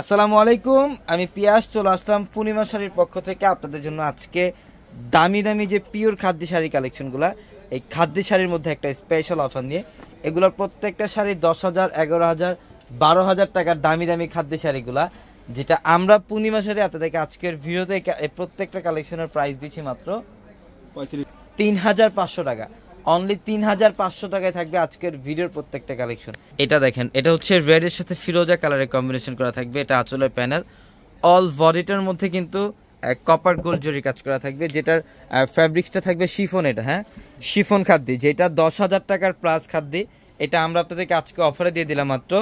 আসসালামু আলাইকুম, আমি পিয়াস চলে আসলাম পূর্ণিমা শাড়ির পক্ষ থেকে আপনাদের জন্য আজকে দামি দামি যে পিওর খাদ্য শাড়ি কালেকশনগুলো, এই খাদ্য শাড়ির মধ্যে একটা স্পেশাল অফার নিয়ে। এগুলোর প্রত্যেকটা শাড়ি 10,000, 11,000, 12,000 টাকার দামি দামি খাদ্য শাড়িগুলা, যেটা আমরা পূর্ণিমা শাড়ি আপনাদেরকে আজকের ভিডিওতে প্রত্যেকটা কালেকশনের প্রাইস দিচ্ছি মাত্র 3,500 টাকা। অনলি 3,500 টাকায় থাকবে আজকের ভিডিওর প্রত্যেকটা কালেকশন। এটা দেখেন, এটা হচ্ছে রেডের সাথে ফিরোজা কালারের কম্বিনেশন করা থাকবে। এটা আঁচলের প্যানেল, অল বডিটার মধ্যে কিন্তু কপার গোল্ড জরি কাজ করা থাকবে, যেটার ফ্যাব্রিক্সটা থাকবে শিফন। এটা শিফন খাদ্য, যেটা 10,000 টাকার প্লাস খাদ্য। এটা আমরা আপনাদেরকে আজকে অফারে দিয়ে দিলাম মাত্র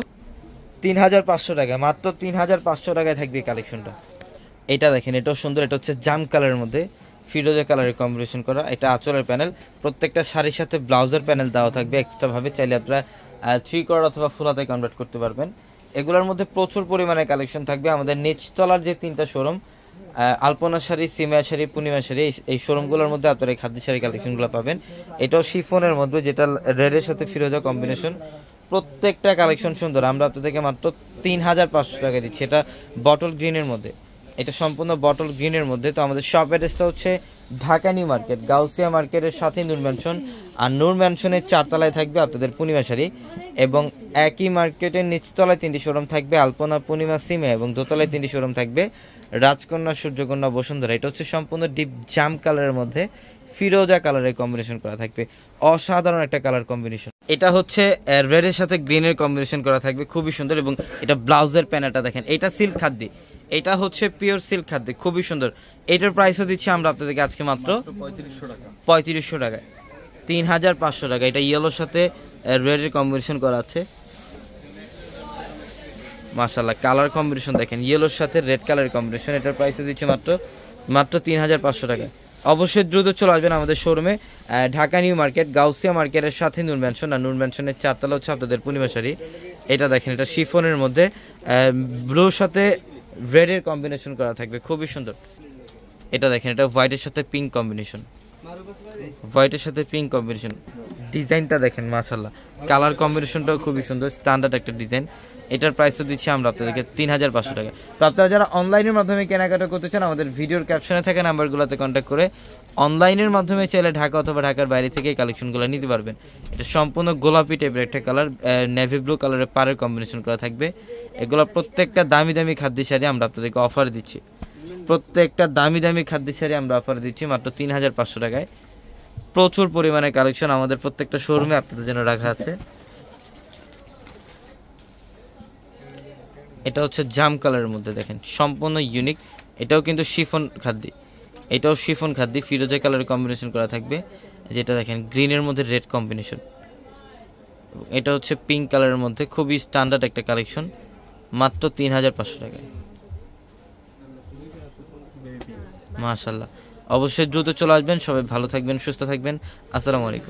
3,500 টাকায়। মাত্র 3,500 টাকায় থাকবে এই কালেকশনটা। এটা দেখেন, এটাও সুন্দর। এটা হচ্ছে জাম কালারের মধ্যে ফিরোজা কালারের কম্বিনেশন করা। এটা আঁচলের প্যানেল, প্রত্যেকটা শাড়ির সাথে ব্লাউজের প্যানেল দেওয়া থাকবে এক্সট্রাভাবে। চাইলে আপনারা 3 কোয়ার অথবা ফুলাতে কনভার্ট করতে পারবেন। এগুলোর মধ্যে প্রচুর পরিমাণে কালেকশন থাকবে। আমাদের নিচতলার যে 3টা শোরুম, আলপনা শাড়ি, সিমিয়া শাড়ি, পূর্ণিমা শাড়ি, এই শোরুমগুলোর মধ্যে আপনারা এই খাদ্য শাড়ি কালেকশনগুলো পাবেন। এটাও শিফনের মধ্যে, যেটা রেডের সাথে ফিরোজা কম্বিনেশন। প্রত্যেকটা কালেকশন সুন্দর। আমরা আপনাদেরকে মাত্র 3,500 টাকা দিচ্ছি। এটা বটল গ্রিনের মধ্যে, এটা সম্পূর্ণ বটল গ্রিনের মধ্যে। তো আমাদের শপ অ্যাড্রেসটা হচ্ছে ঢাকা নিউ মার্কেট, গাউসিয়া মার্কেটের সাথে নূর ম্যানশন। আর নূর ম্যানশনের 4 তলায় থাকবে আপনাদের পূর্ণিমা শাড়ি, এবং একই মার্কেটের নিচতলায় 3টি শোরুম থাকবে আলপনা, পূর্ণিমা, সিমে, এবং দোতলায় 3টি শোরুম থাকবে রাজকন্যা, সূর্যকন্যা, বসুন্ধরা। এটা হচ্ছে সম্পূর্ণ ডিপ জাম কালারের মধ্যে ফিরোজা কালারের কম্বিনেশন করা থাকবে। অসাধারণ একটা কালার কম্বিনেশন। এটা হচ্ছে রেডের সাথে গ্রিনের কম্বিনেশন করা থাকবে, খুবই সুন্দর। এবং এটা ব্লাউজের প্যানেলটা দেখেন, এটা সিল্ক খাদ্য, এটা হচ্ছে পিওর সিল্ক খাদ্য, খুবই সুন্দর। এটার প্রাইসও দিচ্ছি আমরা আপনাদেরকে আজকে মাত্র 3500 টাকায়। 3,500 টাকা। এটা ইয়েলোর সাথে রেডের কম্বিনেশন করা আছে। মাশাআল্লাহ, কালার কম্বিনেশন দেখেন, ইয়েলোর সাথে রেড কালারের কম্বিনেশন। এটার প্রাইসও দিচ্ছি মাত্র 3,500 টাকায়। অবশ্যই দ্রুত চলে আসবেন আমাদের শোরুমে, ঢাকা নিউ মার্কেট, গাউসিয়া মার্কেটের সাথে নূর ম্যানশন। আর নূর ম্যানশনের 4 তলা হচ্ছে আপনাদের পূর্ণিমা শাড়ি। এটা দেখেন, এটা শিফনের মধ্যে ব্লুর সাথে রেডের কম্বিনেশন করা থাকবে, খুবই সুন্দর। এটা দেখেন, এটা হোয়াইটের সাথে পিঙ্ক কম্বিনেশন, হোয়াইটের সাথে পিঙ্ক কম্বিনেশন। ডিজাইনটা দেখেন, মাশাআল্লাহ, কালার কম্বিনেশনটাও খুবই সুন্দর, স্ট্যান্ডার্ড একটা ডিজাইন। এটার প্রাইসও দিচ্ছি আমরা আপনাদেরকে 3,500 টাকা। তো আপনারা যারা অনলাইনের মাধ্যমে কেনাকাটা করতে চান, আমাদের ভিডিওর ক্যাপশনে থাকা নাম্বারগুলোতে কন্ট্যাক্ট করে অনলাইনের মাধ্যমে চাইলে ঢাকা অথবা ঢাকার বাইরে থেকে এই কালেকশনগুলো নিতে পারবেন। এটা সম্পূর্ণ গোলাপি টাইপের একটা কালার, নেভি ব্লু কালারের পাড়ের কম্বিনেশন করা থাকবে। এগুলো প্রত্যেকটা দামি দামি খাদ্য শাড়ি আমরা আপনাদেরকে অফার দিচ্ছি। প্রত্যেকটা দামি দামি খাদ্য শাড়ি আমরা অফার দিচ্ছি মাত্র 3,500 টাকায়। প্রচুর পরিমাণে কালেকশন আমাদের প্রত্যেকটা শোরুমে আপনাদের জন্য রাখা আছে। এটা হচ্ছে জাম কালারের মধ্যে দেখেন, সম্পূর্ণ ইউনিক। এটাও কিন্তু শিফন খাদ্য, এটাও শিফন খাদ্য, ফিরোজা কালারের কম্বিনেশন করা থাকবে। যেটা দেখেন গ্রিনের মধ্যে রেড কম্বিনেশন। এটা হচ্ছে পিঙ্ক কালারের মধ্যে, খুবই স্ট্যান্ডার্ড একটা কালেকশন, মাত্র 3,500 টাকায়। মাশাআল্লাহ, অবশ্যই দ্রুত চলে আসবেন। সবাই ভালো থাকবেন, সুস্থ থাকবেন। আসসালামু আলাইকুম।